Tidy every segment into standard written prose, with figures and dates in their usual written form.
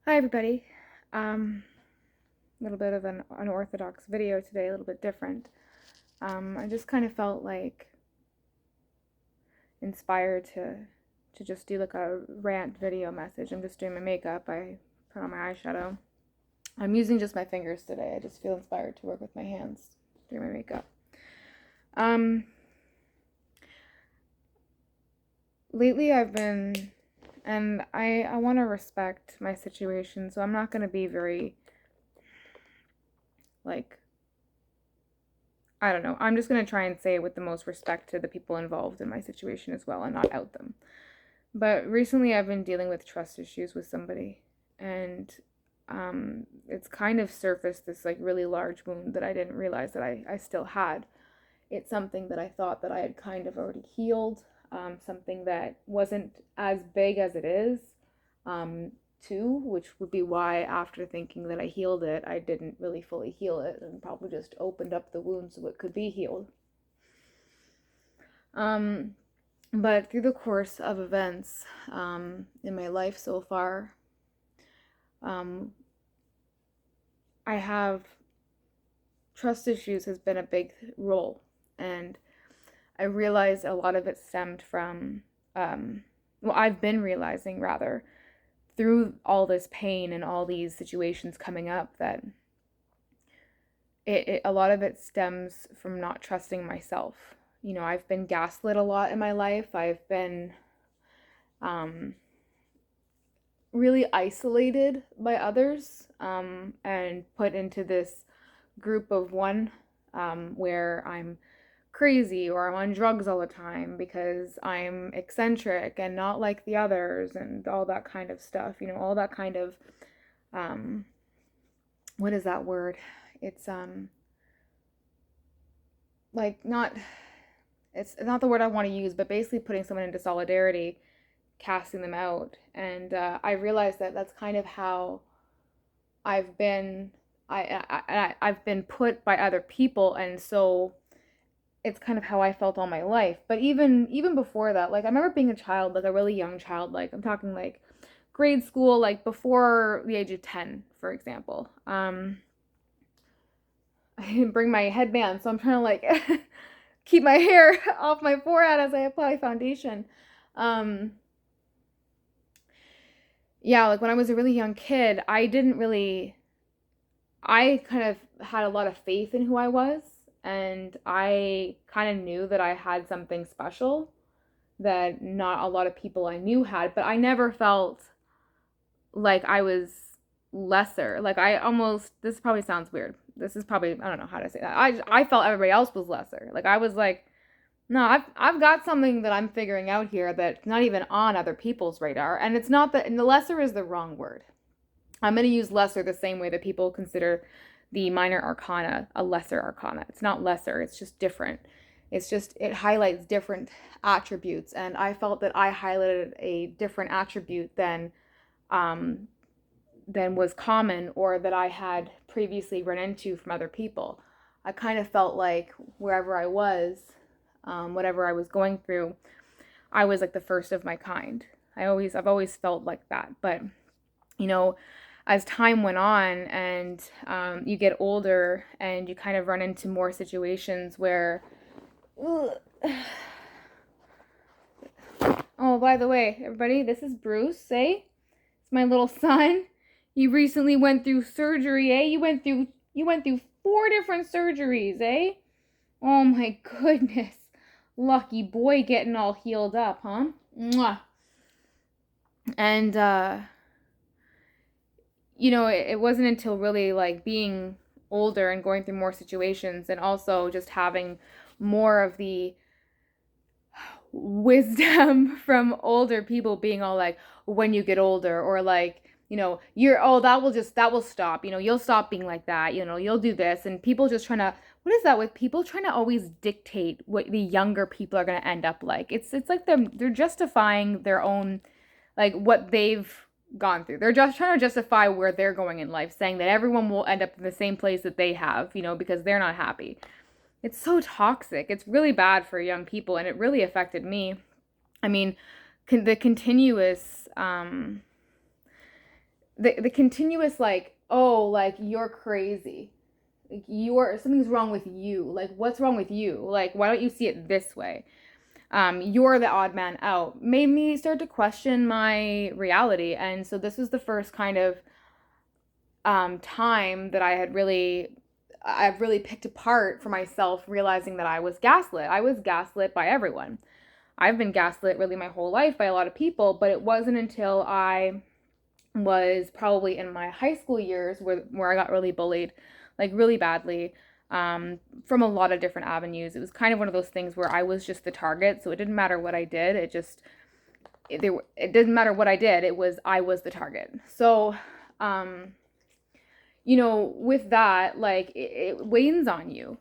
Hi everybody. A little bit of an unorthodox video today, a little bit different. I just kind of felt like inspired to just do like a rant video message. I'm just doing my makeup. I put on my eyeshadow. I'm using just my fingers today. I just feel inspired to work with my hands doing my makeup. Um, Lately I've been, and I want to respect my situation, so I'm not going to be very like, I don't know. I'm just going to try and say it with the most respect to the people involved in my situation as well and not out them. But recently I've been dealing with trust issues with somebody, and it's kind of surfaced this like really large wound that I didn't realize that I still had. It's something that I thought that I had kind of already healed, something that wasn't as big as it is, too, which would be why after thinking that I healed it, I didn't really fully heal it and probably just opened up the wound so it could be healed. Um, but through the course of events in my life so far, um, I have trust issues has been a big role, and I realized a lot of it stemmed from, I've been realizing rather through all this pain and all these situations coming up that a lot of it stems from not trusting myself. You know, I've been gaslit a lot in my life. I've been um, really isolated by others and put into this group of one where I'm crazy or I'm on drugs all the time because I'm eccentric and not like the others and all that kind of stuff. You know, all that kind of um, what is that word? It's like not it's not the word I want to use, but basically putting someone into solidarity, casting them out. And I realized that that's kind of how I've been. I've been put by other people, and so it's kind of how I felt all my life. But even before that, like I remember being a child, like a really young child, like I'm talking like grade school, like before the age of 10, for example. I didn't bring my headband, so I'm trying to like keep my hair off my forehead as I apply foundation. Um, yeah, like when I was a really young kid, I kind of had a lot of faith in who I was, and I kind of knew that I had something special that not a lot of people I knew had, but I never felt like I was lesser. Like I almost, this probably sounds weird. This is probably, I don't know how to say that. I felt everybody else was lesser. Like I was like, no, I've got something that I'm figuring out here that's not even on other people's radar. And it's not that, and the lesser is the wrong word. I'm going to use lesser the same way that people consider the minor arcana a lesser arcana. It's not lesser, it's just different. It's just, it highlights different attributes. And I felt that I highlighted a different attribute um, than was common or that I had previously run into from other people. I kind of felt like wherever I was, whatever I was going through, I was like the first of my kind. I've always felt like that. But you know, as time went on and you get older and you kind of run into more situations where, oh, by the way, everybody, this is Bruce, eh? It's my little son. You recently went through surgery, eh? You went through 4 different surgeries, eh? Oh my goodness. Lucky boy getting all healed up, huh? Mwah. And you know, it wasn't until really like being older and going through more situations and also just having more of the wisdom from older people being all like, when you get older, or like, you know, that will stop, you know, you'll stop being like that, you know, you'll do this. And people just trying to, what is that with people trying to always dictate what the younger people are going to end up like? It's like they're justifying their own, like what they've gone through. They're just trying to justify where they're going in life, saying that everyone will end up in the same place that they have, you know, because they're not happy. It's so toxic. It's really bad for young people, and it really affected me. I mean, the continuous the continuous like, oh, like you're crazy, like you're something's wrong with you, like what's wrong with you, like why don't you see it this way, you're the odd man out, made me start to question my reality. And so this was the first kind of time that I've really picked apart for myself, realizing that I was gaslit. I was gaslit by everyone. I've been gaslit really my whole life by a lot of people, but it wasn't until I was probably in my high school years where I got really bullied, like really badly, from a lot of different avenues. It was kind of one of those things where I was just the target, so it didn't matter what I did. It didn't matter what I did. I was the target. So, with that, like it weighs on you.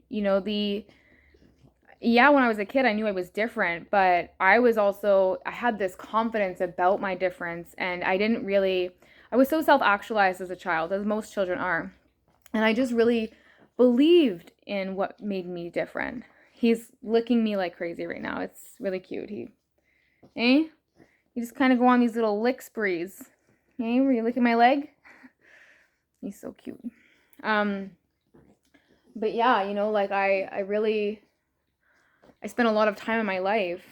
You know, the yeah, when I was a kid, I knew I was different, but I had this confidence about my difference, and I was so self actualized as a child, as most children are. And I just really believed in what made me different. He's licking me like crazy right now. It's really cute. Eh? You just kind of go on these little lick sprees. Eh? Were you licking my leg? He's so cute. Um, but yeah, like I spent a lot of time in my life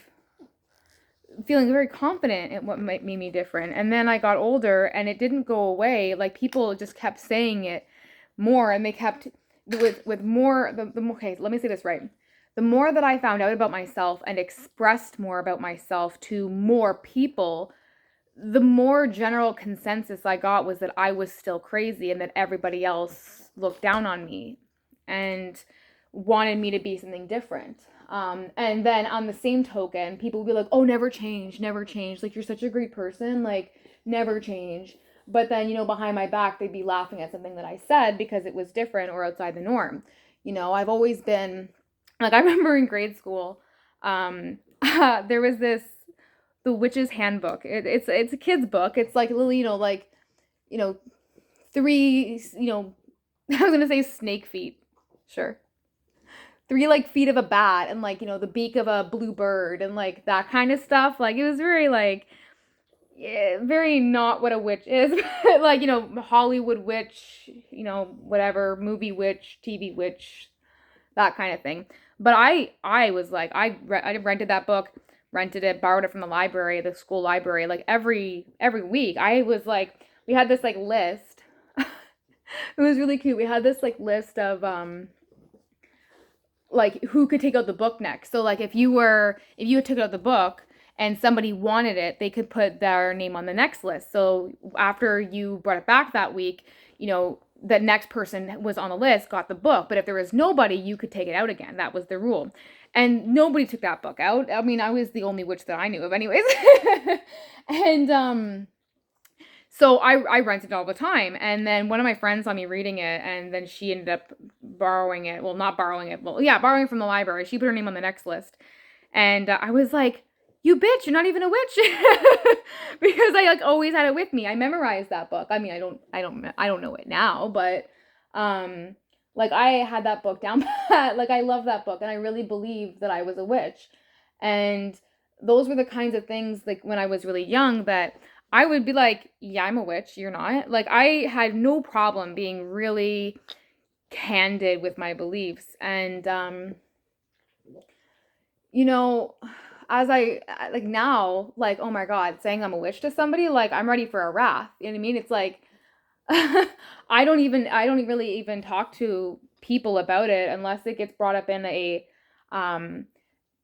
feeling very confident in what made me different. And then I got older and it didn't go away. Like people just kept saying it more, and they kept with more okay, let me say this right. The more that I found out about myself and expressed more about myself to more people, the more general consensus I got was that I was still crazy and that everybody else looked down on me and wanted me to be something different. And then on the same token, people would be like, oh, never change, never change. Like, you're such a great person. Like, never change. But then, behind my back, they'd be laughing at something that I said because it was different or outside the norm. I've always been, like, I remember in grade school, there was the Witch's Handbook. It's a kid's book. It's like a little, you know, three, I was gonna say snake feet. Sure. Three like feet of a bat and like, the beak of a blue bird and like that kind of stuff. Like it was very like, yeah, very not what a witch is. Like, Hollywood witch, whatever, movie witch, TV witch, that kind of thing. But I was like, I rented that book, rented it, borrowed it from the library, the school library, like every week. I was like, we had this like list. It was really cute. We had this like list of like who could take out the book next. So like if you took out the book and somebody wanted it, they could put their name on the next list. So after you brought it back that week, the next person was on the list got the book. But if there was nobody, you could take it out again. That was the rule. And nobody took that book out. I mean, I was the only witch that I knew of anyways. And so I rented it all the time. And then one of my friends saw me reading it, and then she ended up borrowing it. Well, not borrowing it. Well, yeah, borrowing it from the library. She put her name on the next list. And I was like, you bitch, you're not even a witch. Because I like always had it with me. I memorized that book. I mean, I don't know it now, but like I had that book down pat. Like I love that book, and I really believed that I was a witch. And those were the kinds of things like when I was really young that I would be like, yeah, I'm a witch, you're not. Like I had no problem being really candid with my beliefs. And you know, as I like now, like, oh my God, saying I'm a witch to somebody, like I'm ready for a wrath. You know what I mean? It's like I don't really even talk to people about it unless it gets brought up um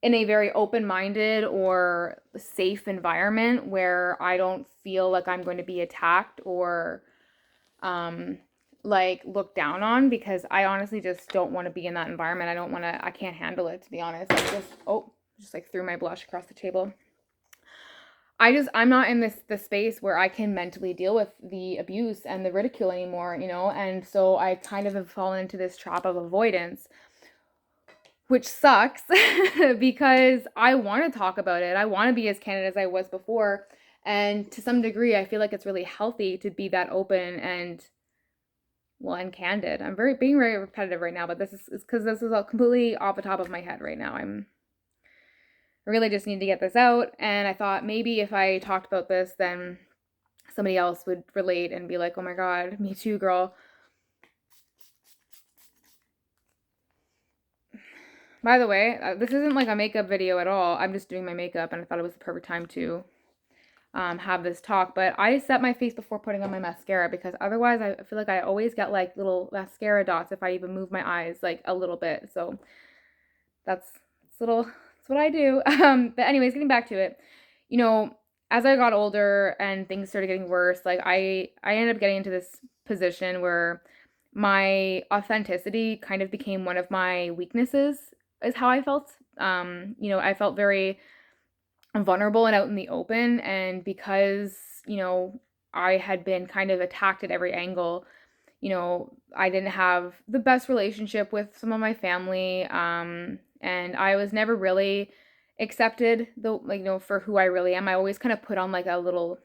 in a very open-minded or safe environment where I don't feel like I'm going to be attacked or um like looked down on, because I honestly just don't want to be in that environment. I can't handle it, to be honest. Just like threw my blush across the table. I'm not in the space where I can mentally deal with the abuse and the ridicule anymore, and so I kind of have fallen into this trap of avoidance, which sucks because I want to talk about it. I want to be as candid as I was before. And to some degree, I feel like it's really healthy to be that open and candid. I'm being very repetitive right now, but this is because this is all completely off the top of my head right now. I really just need to get this out. And I thought maybe if I talked about this, then somebody else would relate and be like, oh my God, me too, girl. By the way, this isn't like a makeup video at all. I'm just doing my makeup, and I thought it was the perfect time to have this talk. But I set my face before putting on my mascara, because otherwise I feel like I always get like little mascara dots if I even move my eyes like a little bit. So that's what I do. But anyways, getting back to it, you know, as I got older and things started getting worse, like I ended up getting into this position where my authenticity kind of became one of my weaknesses, is how I felt. I felt very vulnerable and out in the open, and because, I had been kind of attacked at every angle, I didn't have the best relationship with some of my family, and I was never really accepted, for who I really am. I always kind of put on like a little,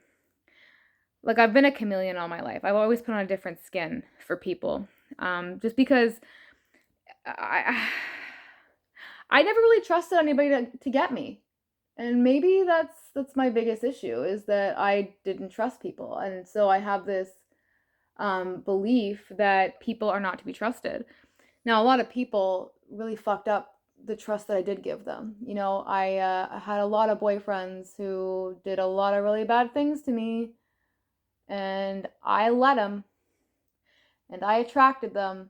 like, I've been a chameleon all my life. I've always put on a different skin for people, just because I I never really trusted anybody to get me. And maybe that's my biggest issue, is that I didn't trust people. And so I have this belief that people are not to be trusted. Now, a lot of people really fucked up the trust that I did give them. I had a lot of boyfriends who did a lot of really bad things to me, and I let them, and I attracted them,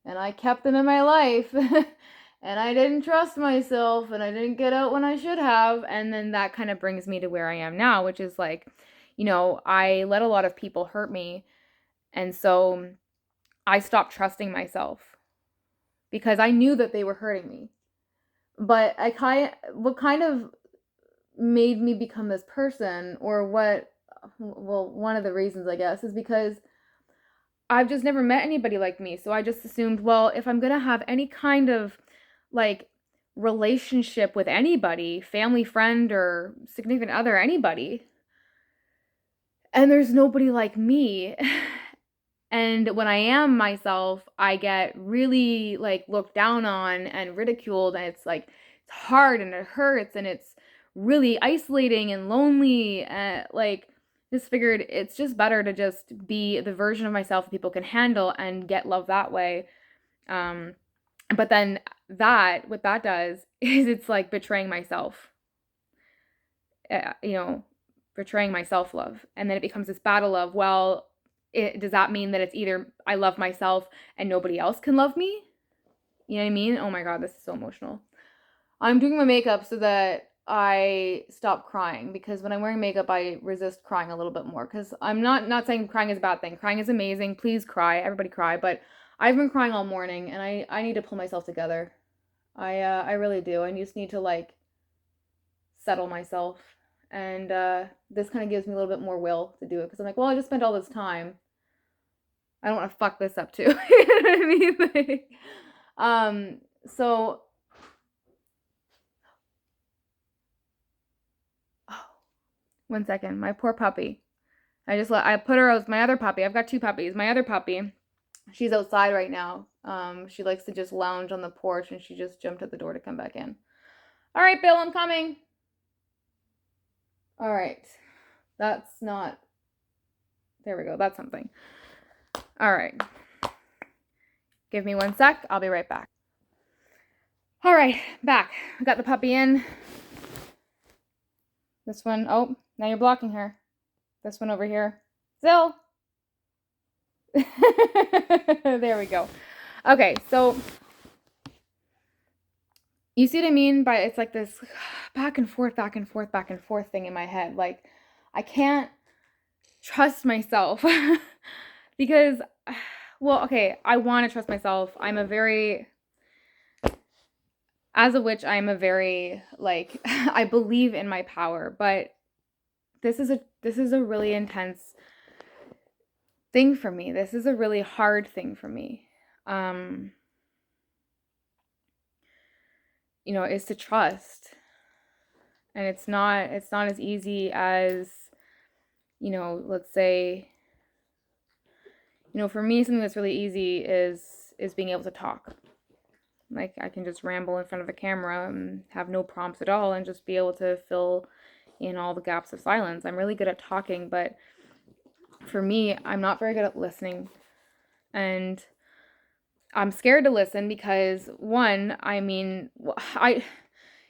and I kept them in my life. And I didn't trust myself, and I didn't get out when I should have. And then that kind of brings me to where I am now, which is like, I let a lot of people hurt me. And so I stopped trusting myself because I knew that they were hurting me. But what kind of made me become this person, or one of the reasons, I guess, is because I've just never met anybody like me. So I just assumed, well, if I'm going to have any kind of like relationship with anybody, family, friend, or significant other, anybody, and there's nobody like me, and when I am myself, I get really like looked down on and ridiculed, and it's like it's hard and it hurts and it's really isolating and lonely. Like, just figured it's just better to just be the version of myself that people can handle and get love that way. But then what that does is it's like betraying myself, uh, you know, betraying my self love. And then it becomes this battle of, well, does that mean that it's either I love myself and nobody else can love me? You know what I mean? Oh my God, this is so emotional. I'm doing my makeup so that I stop crying, because when I'm wearing makeup, I resist crying a little bit more. Because I'm not saying crying is a bad thing. Crying is amazing. Please cry. Everybody cry. But I've been crying all morning, and I need to pull myself together. I really do. I just need to like settle myself, and this kind of gives me a little bit more will to do it, because I'm like, well, I just spent all this time. I don't want to fuck this up too. You know what I mean? So, oh, 1 second. My poor puppy. I put her as my other puppy. I've got two puppies. My other puppy, she's outside right now. She likes to just lounge on the porch, and she just jumped at the door to come back in. All right, Bill, I'm coming. All right. That's not. There we go. That's something. All right. Give me 1 sec. I'll be right back. All right, back. I got the puppy in. This one. Oh, now you're blocking her. This one over here. Zill. There we go. Okay, so you see what I mean by it's like this back and forth, back and forth, back and forth thing in my head. Like, I can't trust myself because, well, okay, I want to trust myself. As a witch, I'm a very, like, I believe in my power, but this is a really intense thing for me. This is a really hard thing for me. Is to trust. And it's not as easy as, let's say, for me, something that's really easy is being able to talk. Like, I can just ramble in front of a camera and have no prompts at all and just be able to fill in all the gaps of silence. I'm really good at talking, but for me, I'm not very good at listening. And I'm scared to listen because one, I mean,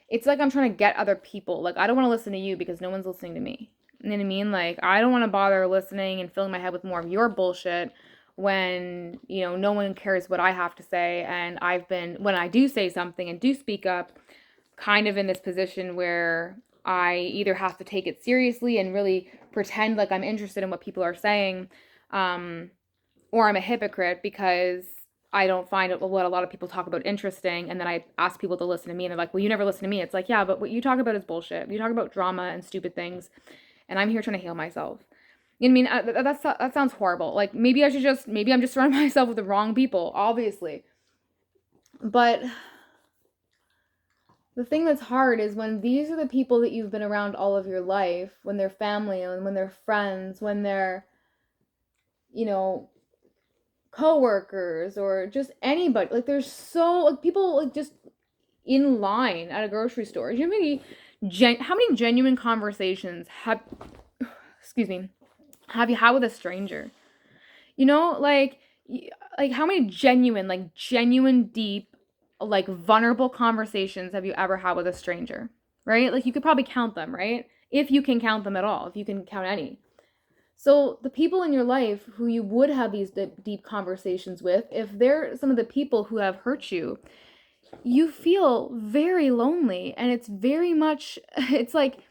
it's like I'm trying to get other people. Like, I don't want to listen to you because no one's listening to me. You know what I mean? Like, I don't want to bother listening and filling my head with more of your bullshit when, no one cares what I have to say. And when I do say something and do speak up, kind of in this position where I either have to take it seriously and really pretend like I'm interested in what people are saying, or I'm a hypocrite because I don't find what a lot of people talk about interesting, and then I ask people to listen to me, and they're like, well, you never listen to me. It's like, yeah, but what you talk about is bullshit. You talk about drama and stupid things, and I'm here trying to heal myself. You know what I mean? That sounds horrible. Like, maybe I'm just surrounding myself with the wrong people, obviously. But the thing that's hard is when these are the people that you've been around all of your life, when they're family and when they're friends, when they're, coworkers or just anybody. Like, there's people like just in line at a grocery store. Do you know how many genuine conversations excuse me, have you had with a stranger? Like how many genuine, deep, like vulnerable conversations have you ever had with a stranger? Right? Like, you could probably count them, right? If you can count them at all, if you can count any. So the people in your life who you would have these deep conversations with, if they're some of the people who have hurt you, you feel very lonely. And it's very much, it's like,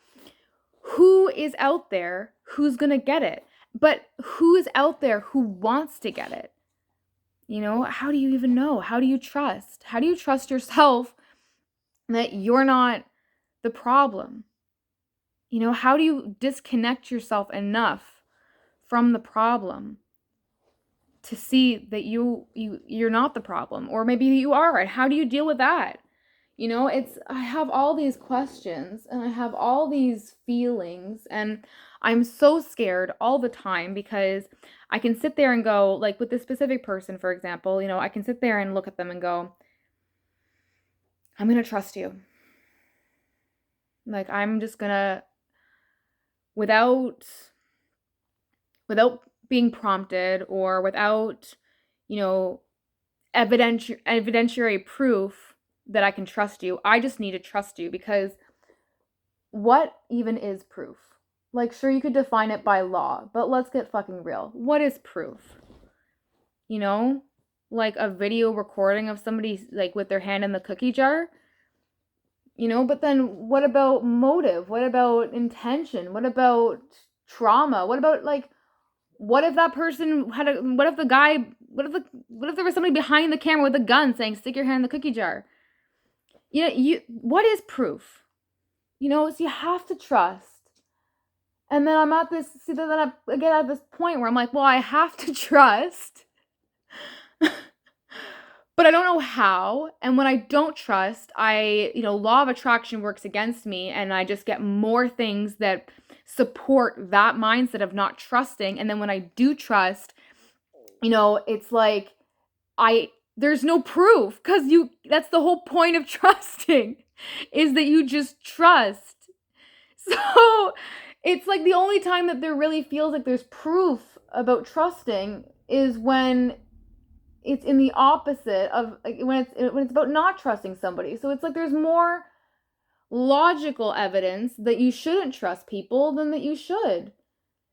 who is out there who's going to get it? But who is out there who wants to get it? How do you even know? How do you trust? How do you trust yourself that you're not the problem? How do you disconnect yourself enough from the problem to see that you're not the problem, or maybe you are, and how do you deal with that? I have all these questions and I have all these feelings, and I'm so scared all the time because I can sit there and go, like with this specific person, for example, I can sit there and look at them and go, I'm going to trust you. Like, I'm just going to, without being prompted or without, evidentiary proof that I can trust you, I just need to trust you, because what even is proof? Like, sure, you could define it by law, but let's get fucking real. What is proof? Like a video recording of somebody like with their hand in the cookie jar? But then what about motive? What about intention? What about trauma? What about, like, what if that person what if there was somebody behind the camera with a gun saying, stick your hand in the cookie jar? What is proof? So you have to trust. And then I'm at this, then I get at this point where I'm like, well, I have to trust, but I don't know how. And when I don't trust, law of attraction works against me, and I just get more things that support that mindset of not trusting. And then when I do trust, it's like there's no proof, because that's the whole point of trusting, is that you just trust. So it's like the only time that there really feels like there's proof about trusting is when it's in the opposite of, like, when it's about not trusting somebody. So it's like there's more logical evidence that you shouldn't trust people than that you should.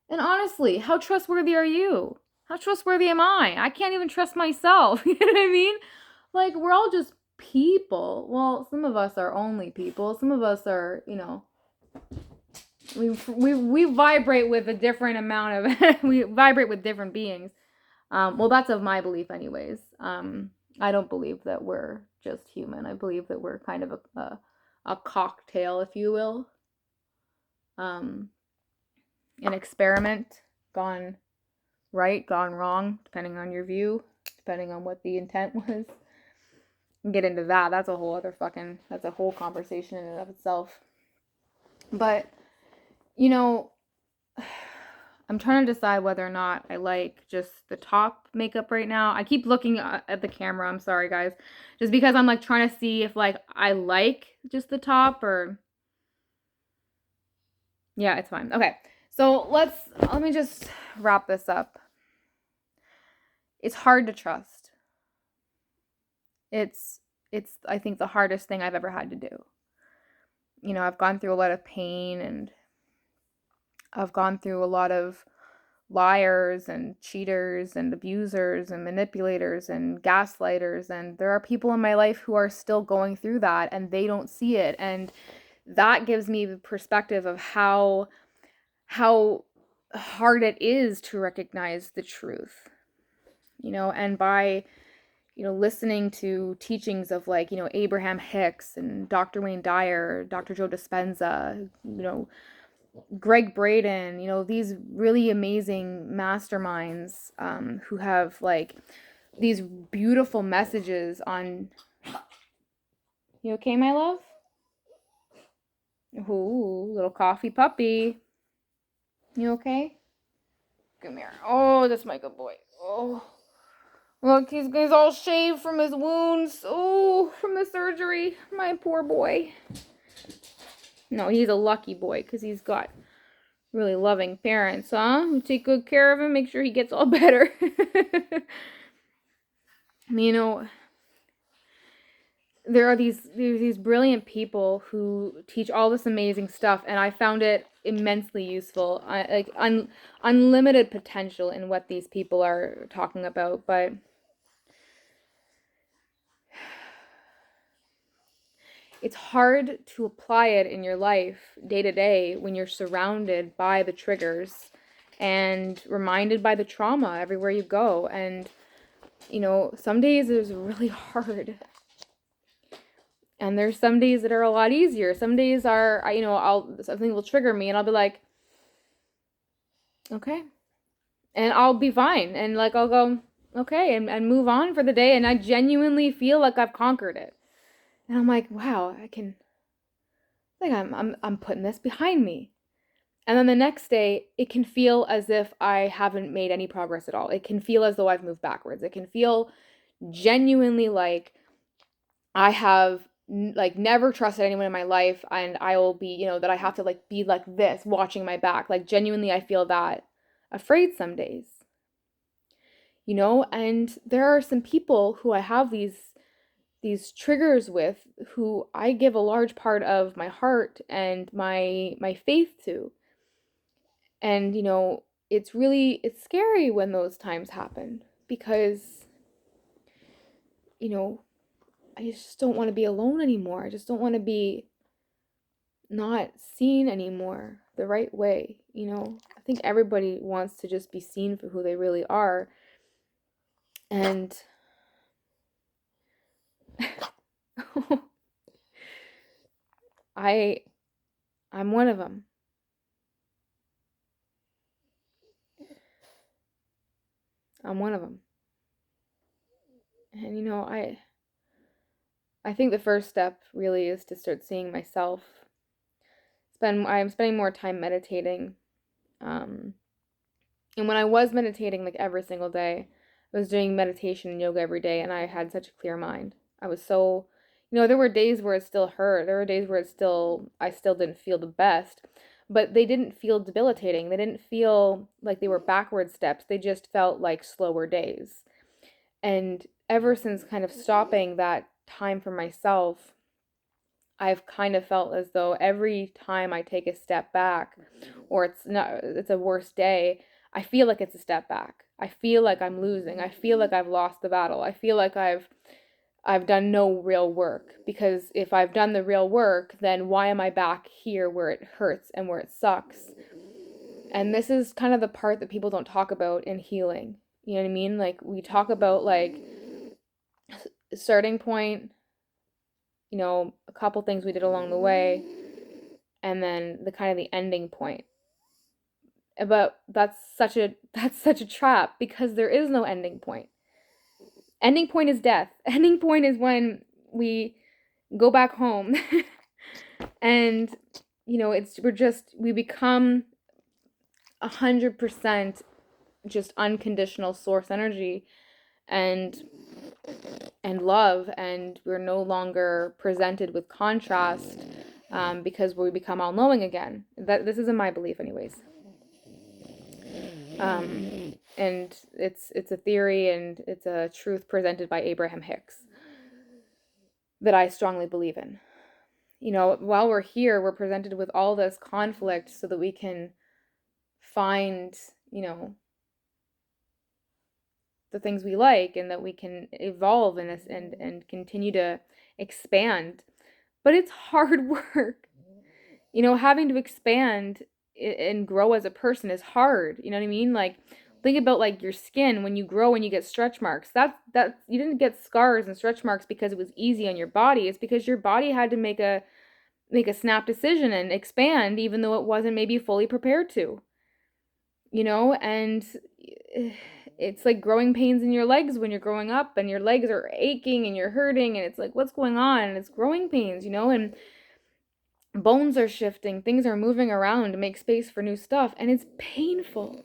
And honestly, how trustworthy are you? How trustworthy am I? I can't even trust myself. You know what I mean? Like, we're all just people. Well, some of us are only people. Some of us are, we vibrate with a different amount of we vibrate with different beings. Well, that's of my belief anyways. I don't believe that we're just human. I believe that we're kind of a cocktail, if you will. An experiment gone right, gone wrong, depending on your view, depending on what the intent was. Get into that. That's a whole conversation in and of itself. But I'm trying to decide whether or not I like just the top makeup right now. I keep looking at the camera. I'm sorry, guys. Just because I'm like trying to see if like I like just the top, or, I don't know. I'm trying to decide whether or not I like just the top makeup right now. I keep looking at the camera. I'm sorry, guys. Just because I'm like trying to see if like I like just the top, or, I don't know. I'm trying to decide whether or not I like just the top makeup right now. I keep looking at the camera. I'm sorry, guys. Just because I'm like trying to see if like I like just the top, or Yeah, it's fine. Okay. So let me just wrap this up. It's hard to trust. It's I think the hardest thing I've ever had to do. I've gone through a lot of pain, and I've gone through a lot of liars and cheaters and abusers and manipulators and gaslighters, and there are people in my life who are still going through that and they don't see it, and that gives me the perspective of how hard it is to recognize the truth. And by listening to teachings of, like, Abraham Hicks and Dr. Wayne Dyer, Dr. Joe Dispenza, Greg Braden, these really amazing masterminds, who have, like, these beautiful messages on. You okay, my love? Ooh, little coffee puppy. You okay? Come here. Oh, that's my good boy. Oh, look, he's all shaved from his wounds. Oh, from the surgery. My poor boy. No, he's a lucky boy because he's got really loving parents, huh? Who take good care of him, make sure he gets all better. There are these brilliant people who teach all this amazing stuff, and I found it immensely useful. Unlimited potential in what these people are talking about, but it's hard to apply it in your life day to day when you're surrounded by the triggers and reminded by the trauma everywhere you go. And some days it's really hard. And there's some days that are a lot easier. Some days are, something will trigger me and I'll be like, okay. And I'll be fine. And, like, I'll go, okay, and move on for the day. And I genuinely feel like I've conquered it. And I'm like, wow, I'm putting this behind me. And then the next day, it can feel as if I haven't made any progress at all. It can feel as though I've moved backwards. It can feel genuinely like I have, like, never trusted anyone in my life, and I will be, that I have to, like, be like this, watching my back. Like, genuinely, I feel that afraid some days. And there are some people who I have these triggers with, who I give a large part of my heart and my faith to. And it's scary when those times happen, because I just don't want to be alone anymore. I just don't want to be not seen anymore the right way. I think everybody wants to just be seen for who they really are. And I'm one of them. I'm one of them. And I think the first step really is to start seeing myself. I'm spending more time meditating. And when I was meditating, like, every single day, I was doing meditation and yoga every day, and I had such a clear mind. I was so, there were days where it still hurt. There were days where I still didn't feel the best, but they didn't feel debilitating. They didn't feel like they were backward steps. They just felt like slower days. And ever since kind of stopping that time for myself, I've kind of felt as though every time I take a step back, or it's a worse day, I feel like it's a step back. I feel like I'm losing. I feel like I've lost the battle. I feel like I've done no real work, because if I've done the real work, then why am I back here where it hurts and where it sucks? And this is kind of the part that people don't talk about in healing. You know what I mean? Like, we talk about, like, starting point, a couple things we did along the way, and then the kind of the ending point. But that's such a trap, because there is no ending point. Ending point is death. Ending point is when we go back home. And we become 100% just unconditional source energy and love, and we're no longer presented with contrast because we become all-knowing again. This isn't my belief, anyways. And it's a theory and it's a truth presented by Abraham Hicks that I strongly believe in. While we're here, we're presented with all this conflict so that we can find, the things we like, and that we can evolve and continue to expand. But it's hard work. Having to expand and grow as a person is hard. You know what I mean? Like, think about like your skin when you grow and you get stretch marks. That you didn't get scars and stretch marks because it was easy on your body. It's because your body had to make a snap decision and expand, even though it wasn't maybe fully prepared to. And it's like growing pains in your legs when you're growing up, and your legs are aching and you're hurting, and it's like, what's going on? And it's growing pains, and bones are shifting, things are moving around to make space for new stuff, and it's painful.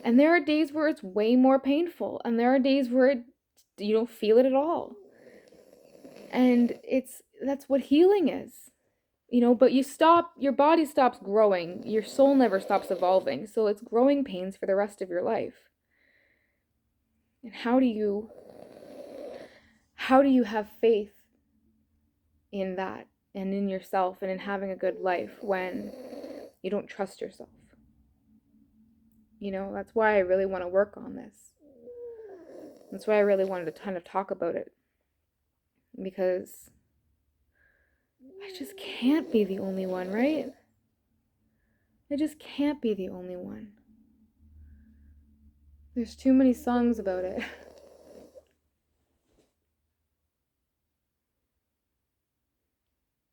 And there are days where it's way more painful, and there are days where you don't feel it at all. And that's what healing is. But your body stops growing, your soul never stops evolving, so it's growing pains for the rest of your life. And how do you have faith in that and in yourself and in having a good life when you don't trust yourself? That's why I really want to work on this. That's why I really wanted to kind of talk about it, because I just can't be the only one, right? I just can't be the only one. There's too many songs about it.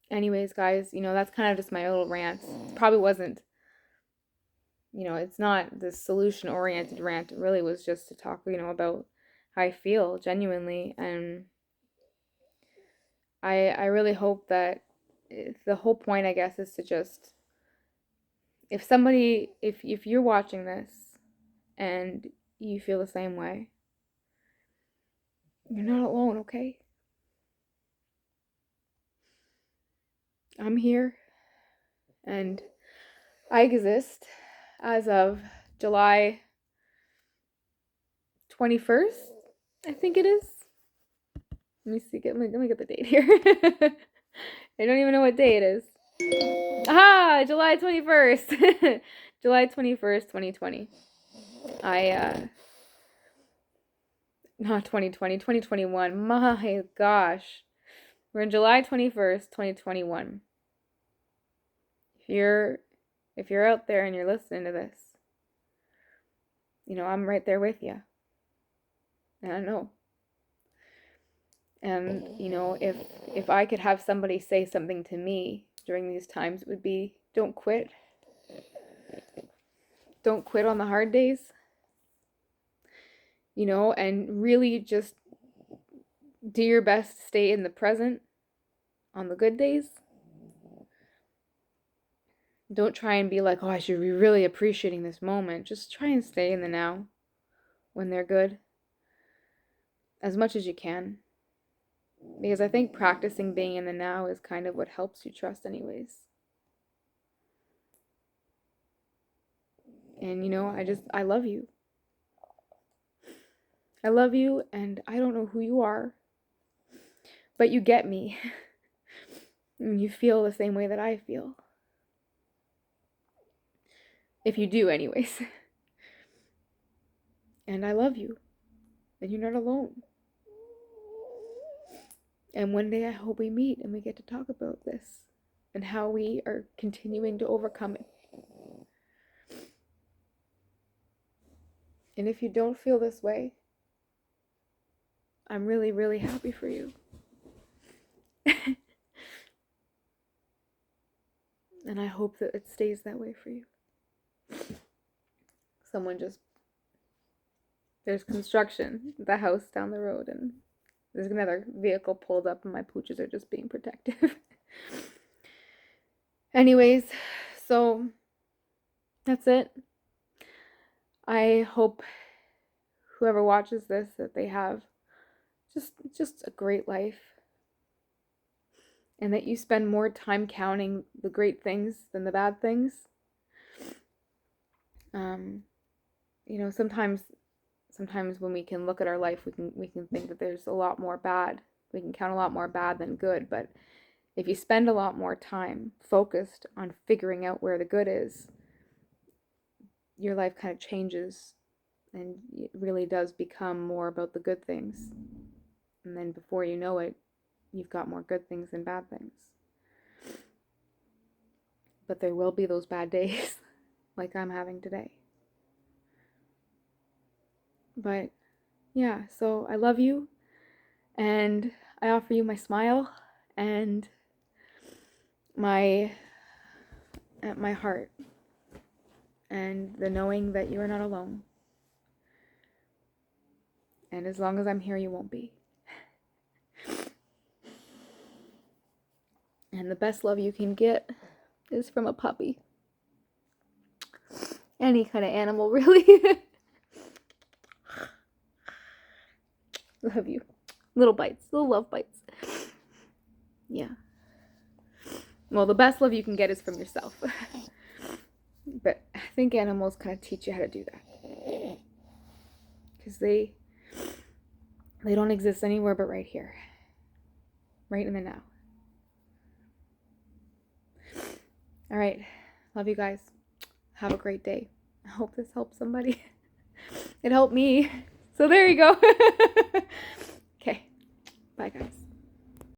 Anyways, guys, that's kind of just my little rant. It probably wasn't, it's not the solution-oriented rant. It really was just to talk, about how I feel genuinely. And I really hope that the whole point, I guess, is to just, if you're watching this and you feel the same way, you're not alone, okay? I'm here, and I exist as of July 21st, I think it is. Let me see, let me get the date here. I don't even know what day it is. Aha, July 21st. July 21st, 2020. Not 2020, 2021. My gosh. We're in July 21st, 2021. If you're out there and you're listening to this, I'm right there with you. And I know. And, if I could have somebody say something to me during these times, it would be, don't quit. Don't quit on the hard days. And really just do your best to stay in the present on the good days. Don't try and be like, oh, I should be really appreciating this moment. Just try and stay in the now when they're good, as much as you can. Because I think practicing being in the now is kind of what helps you trust anyways. And I love you. I love you, and I don't know who you are, but you get me. And you feel the same way that I feel. If you do, anyways. And I love you. And you're not alone. And one day I hope we meet and we get to talk about this and how we are continuing to overcome it. And if you don't feel this way, I'm really, really happy for you. And I hope that it stays that way for you. There's construction at the house down the road, and there's another vehicle pulled up, and my pooches are just being protective. Anyways, so that's it. I hope whoever watches this, that they have just a great life. and that you spend more time counting the great things than the bad things. You know, sometimes when we can look at our life, we can think that there's a lot more bad. We can count a lot more bad than good, but if you spend a lot more time focused on figuring out where the good is, your life kind of changes, and it really does become more about the good things. And then before you know it, you've got more good things than bad things. But there will be those bad days like I'm having today. But yeah, so I love you, and I offer you my smile and my heart, and the knowing that you are not alone. And as long as I'm here, you won't be. And the best love you can get is from a puppy. Any kind of animal, really. Love you. Little bites. Little love bites. Yeah. Well, the best love you can get is from yourself. But I think animals kind of teach you how to do that. Because they don't exist anywhere but right here. Right in the now. All right. Love you guys. Have a great day. I hope this helps somebody. It helped me. So there you go. Okay. Bye, guys.